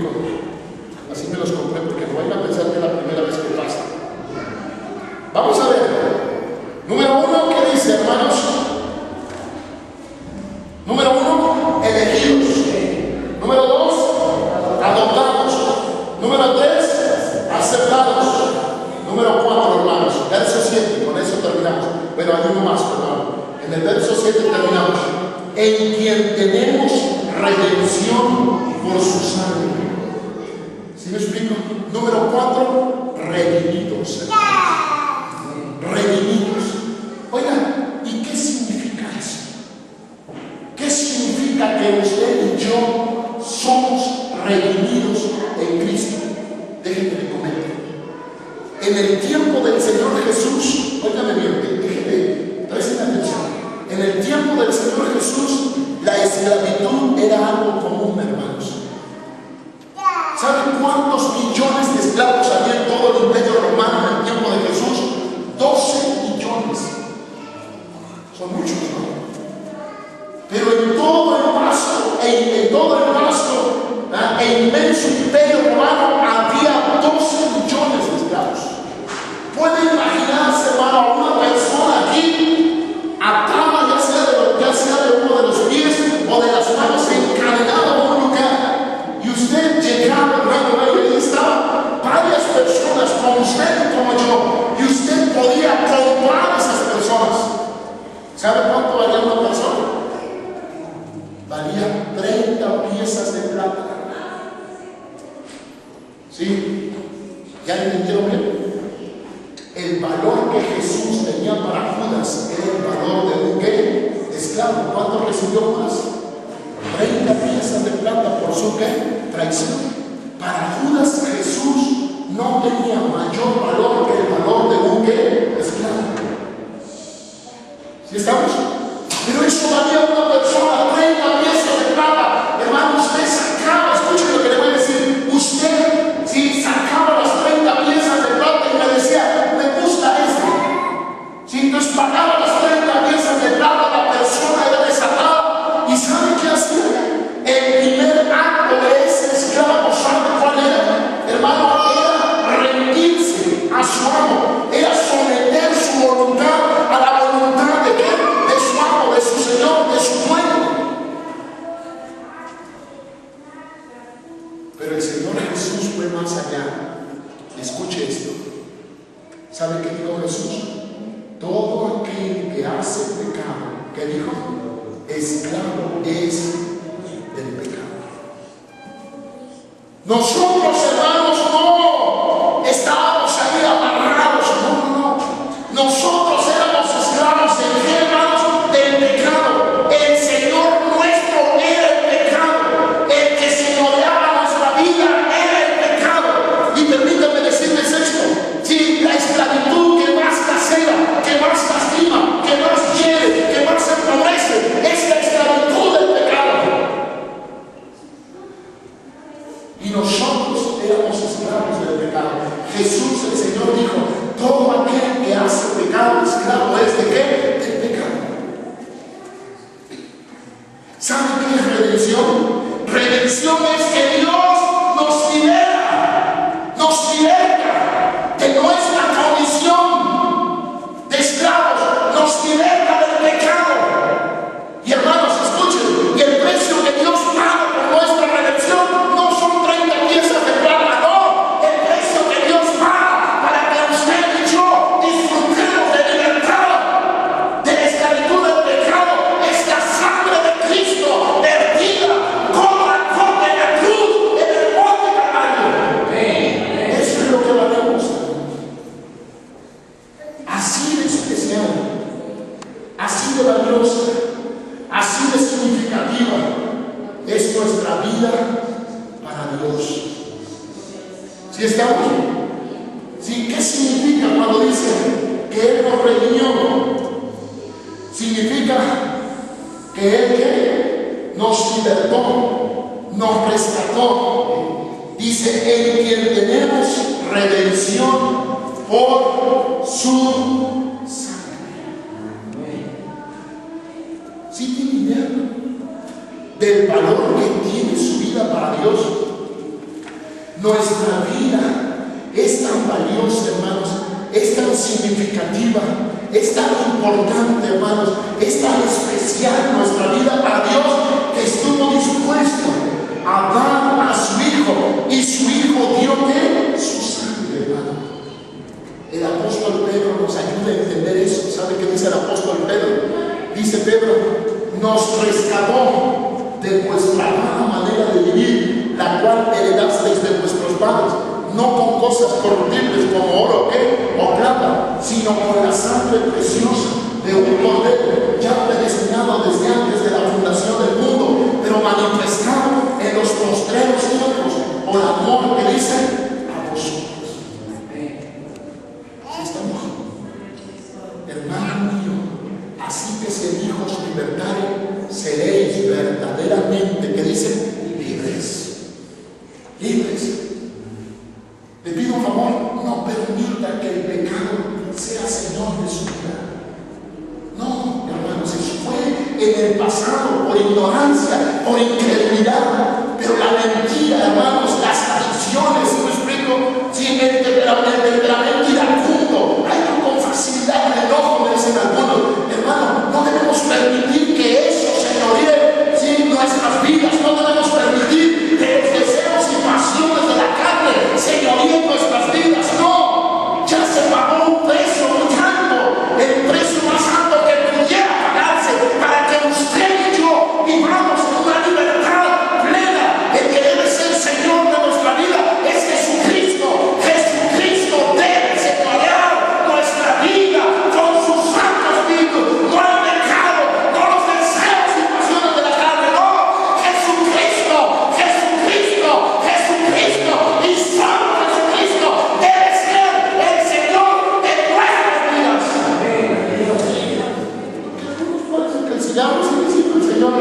explico. Así me los compré porque no vayan a pensar que es la primera vez que pasa. Vamos a ver. Número 1, ¿qué dice, hermanos? Número 1, elegidos. Número 2, adoptados. Número 3, aceptados. Número 4, hermanos, verso 7, con eso terminamos. Bueno, hay uno más, hermano. En el verso 7 terminamos. En quien tenemos redención por su sangre. ¿Sí me explico? Número 4, redimidos. Redimidos. Oigan, ¿y qué significa eso? ¿Qué significa que usted y yo somos redimidos en Cristo? Déjenme que comenten. En el tiempo del Señor Jesús, óigame bien, déjenme, presten atención. En el tiempo del Señor Jesús, la esclavitud era algo común, hermanos. ¿Saben cuántos millones de esclavos había en todo el imperio romano en el tiempo de Jesús? 12 millones. Son muchos, ¿no? Pero en todo el vasto, el inmenso imperio romano había 12 millones de esclavos. ¿Pueden imaginarse, hermano, a una persona aquí atada ya sea de uno de los pies o de las manos, encadenada a un lugar, y usted llegaba, hermano, y ahí estaban varias personas como usted y como yo, y usted podía comprar a esas personas? ¿Sabe cuánto valía una persona? Valía 30 piezas de plata. ¿Sí? ¿Ya entendieron bien? El valor que Jesús tenía para Judas era el valor de un ¿qué? Esclavo. ¿Cuánto recibió Judas? 30 piezas de plata por su ¿qué? Traición. Para Judas Jesús no tenía mayor valor que el valor de un ¿qué? Esclavo. ¿Sí estamos? Pero eso valía una persona 30 piezas de plata. Hermano, usted sacaba, escuchen lo que le voy a decir. Usted, si sacaba las 30 piezas de plata y me decía, me gusta este. Si entonces pagaba las 30 piezas de plata, la persona era desatada. ¿Y sabe qué hacía? El primer acto de ese esclavo, ¿sabe cuál era? Hermano, era rendirse a su amo. Era someter su voluntad a la voluntad de ¿qué? De su amo, de su Señor, de su dueño. Pero el Señor Jesús fue más allá. Escuche esto. ¿Sabe qué dijo Jesús? Todo aquel que hace pecado, ¿qué dijo? Esclavo es del pecado. Nosotros, hermanos, no estábamos ahí amarrados. No. Nosotros éramos esclavos de qué, hermanos? Del pecado. El Señor nuestro era el pecado. El que señoreaba nuestra vida era el pecado. Y permítanme decirles esto. Si la esclavitud que más casera, que más lastima, que más hiere, que más empobrece, es la esclavitud del pecado. Y nosotros éramos esclavos del pecado. Jesús, el Señor, dijo: todo aquel que hace pecado, esclavo es de qué? Del pecado. ¿Sabe qué es redención? Redención es que Dios nos libera, nos liberta de nuestra condición de esclavos, nos liberta del pecado. Y hermanos, escuchen, y el precio que Dios paga por nuestra redención no son 30 piezas de plata, no. El precio que Dios paga para que usted y yo disfrutemos de libertad, de la esclavitud del pecado, es la sangre de Cristo vertida como la corte de la cruz en el monte Calvario. Eso es lo que valemos. Así de especial, así de valiosa, así de significativa es nuestra vida para Dios. ¿Sí estamos? ¿Sí? ¿Qué significa cuando dice que Él nos redimió? Significa que Él ¿qué? Nos libertó, nos rescató. Dice: en quien tenemos redención por su sangre. ¿Sí tiene idea del valor que tiene su vida para Dios? Nuestra vida es tan valiosa, hermanos, es tan significativa, es tan importante, hermanos, es tan especial nuestra vida para Dios, que estuvo dispuesto a dar a su Hijo, y su Hijo dio ¿qué? Su sangre, hermano. El apóstol Pedro nos ayuda a entender eso. ¿Sabe qué dice el apóstol Pedro? Dice Pedro: nos rescató de vuestra mala manera de vivir, la cual heredasteis de vuestros padres, no con cosas corruptibles como oro o plata, sino con la sangre preciosa de un cordero ya predestinado desde antes de la fundación del mundo, pero manifestado en los postreros tiempos por amor, que dice, a vosotros. ¿Sí estamos? Hermano mío, así que si el Hijo os libertare, seréis verdaderamente, que dice, libres. Libres. Le pido un favor, no permita que el pecado sea Señor de su vida. No, hermanos, eso fue en el pasado, por ignorancia, por incredulidad. Pero la mentira, hermanos, las adicciones, ¿sí me explico? Sí, la mentira punto. Hay con facilidad el enojo, me dicen algunos. Hermano, no debemos permitir que eso señoree, ¿sí?, nuestras vidas. No debemos permitir que los deseos y pasiones de la carne señoreen nuestras vidas. No, ya se pagó un precio muy alto, el precio más alto que pudiera pagarse, para que usted y yo vivamos en una libertad plena. El que debe ser Señor de nuestra vida es Jesucristo. Jesucristo debe señorear nuestra vida con su Santo Espíritu, no el pecado, no los deseos y pasiones de la carne, no. Jesucristo, Jesucristo, Jesucristo, y solo Jesucristo debe ser el Señor de nuestras vidas. Amén. Que algunos pueden que el Señor, el Señor